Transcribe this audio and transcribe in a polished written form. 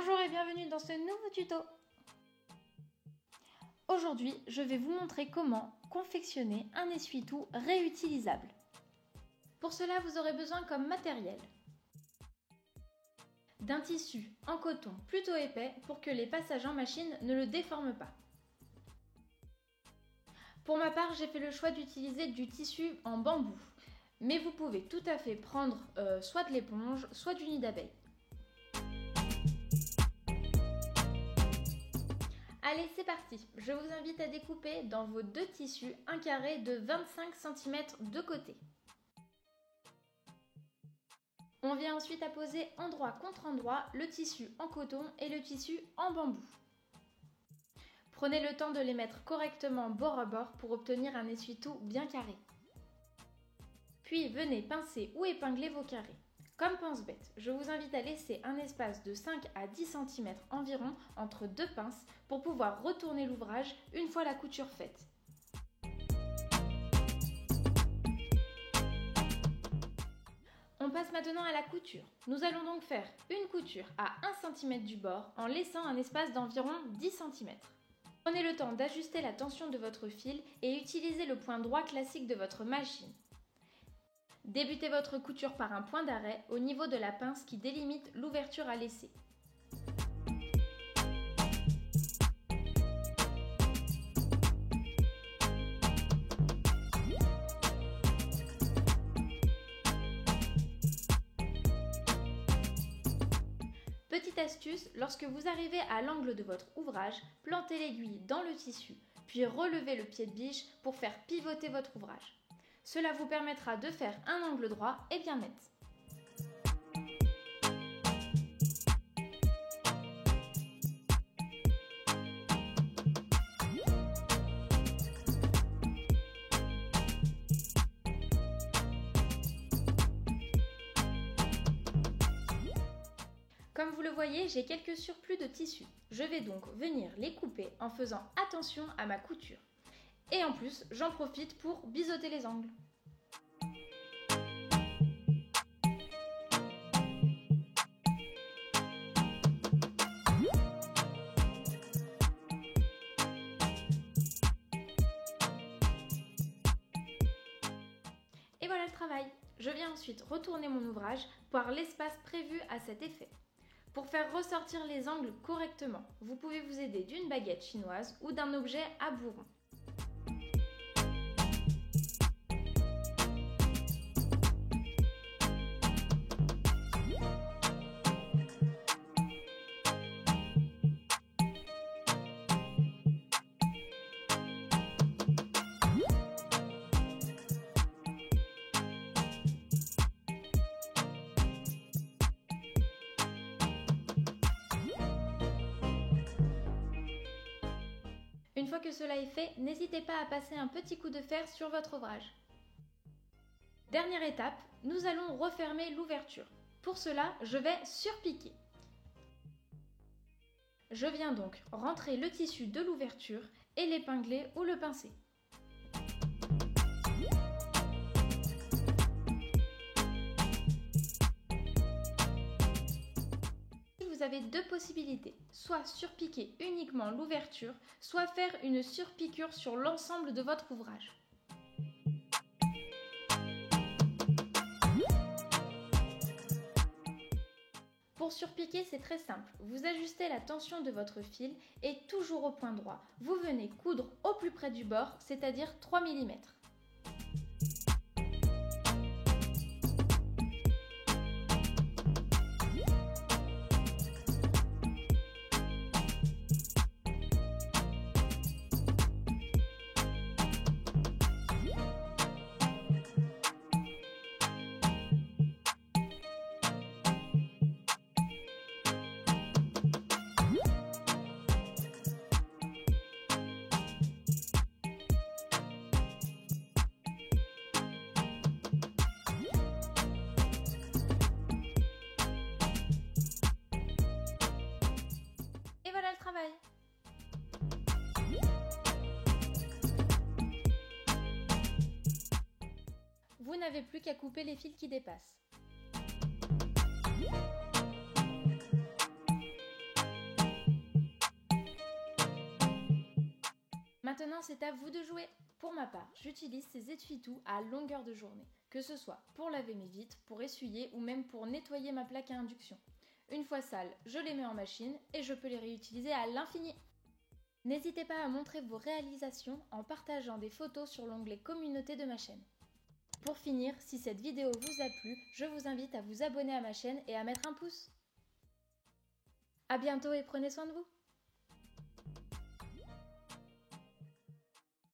Bonjour et bienvenue dans ce nouveau tuto. Aujourd'hui, je vais vous montrer comment confectionner un essuie-tout réutilisable. Pour cela, vous aurez besoin comme matériel d'un tissu en coton plutôt épais pour que les passages en machine ne le déforment pas. Pour ma part, j'ai fait le choix d'utiliser du tissu en bambou, mais vous pouvez tout à fait prendre soit de l'éponge, soit du nid d'abeille. Allez, c'est parti! Je vous invite à découper dans vos deux tissus un carré de 25 cm de côté. On vient ensuite apposer endroit contre endroit le tissu en coton et le tissu en bambou. Prenez le temps de les mettre correctement bord à bord pour obtenir un essuie-tout bien carré. Puis venez pincer ou épingler vos carrés. Comme pense-bête, je vous invite à laisser un espace de 5 à 10 cm environ entre deux pinces pour pouvoir retourner l'ouvrage une fois la couture faite. On passe maintenant à la couture. Nous allons donc faire une couture à 1 cm du bord en laissant un espace d'environ 10 cm. Prenez le temps d'ajuster la tension de votre fil et utilisez le point droit classique de votre machine. Débutez votre couture par un point d'arrêt au niveau de la pince qui délimite l'ouverture à laisser. Petite astuce, lorsque vous arrivez à l'angle de votre ouvrage, plantez l'aiguille dans le tissu, puis relevez le pied de biche pour faire pivoter votre ouvrage. Cela vous permettra de faire un angle droit et bien net. Comme vous le voyez, j'ai quelques surplus de tissu. Je vais donc venir les couper en faisant attention à ma couture. Et en plus, j'en profite pour biseauter les angles. Et voilà le travail. Je viens ensuite retourner mon ouvrage par l'espace prévu à cet effet. Pour faire ressortir les angles correctement, vous pouvez vous aider d'une baguette chinoise ou d'un objet à bourron. Une fois que cela est fait, n'hésitez pas à passer un petit coup de fer sur votre ouvrage. Dernière étape, nous allons refermer l'ouverture. Pour cela, je vais surpiquer. Je viens donc rentrer le tissu de l'ouverture et l'épingler ou le pincer. Vous avez deux possibilités, soit surpiquer uniquement l'ouverture, soit faire une surpiqûre sur l'ensemble de votre ouvrage. Pour surpiquer, c'est très simple. Vous ajustez la tension de votre fil et toujours au point droit. Vous venez coudre au plus près du bord, c'est-à-dire 3 mm. Travail. Vous n'avez plus qu'à couper les fils qui dépassent. Maintenant, c'est à vous de jouer. Pour ma part, j'utilise ces essuie-tout à longueur de journée, que ce soit pour laver mes vitres, pour essuyer ou même pour nettoyer ma plaque à induction. Une fois sales, je les mets en machine et je peux les réutiliser à l'infini. N'hésitez pas à montrer vos réalisations en partageant des photos sur l'onglet communauté de ma chaîne. Pour finir, si cette vidéo vous a plu, je vous invite à vous abonner à ma chaîne et à mettre un pouce. À bientôt et prenez soin de vous.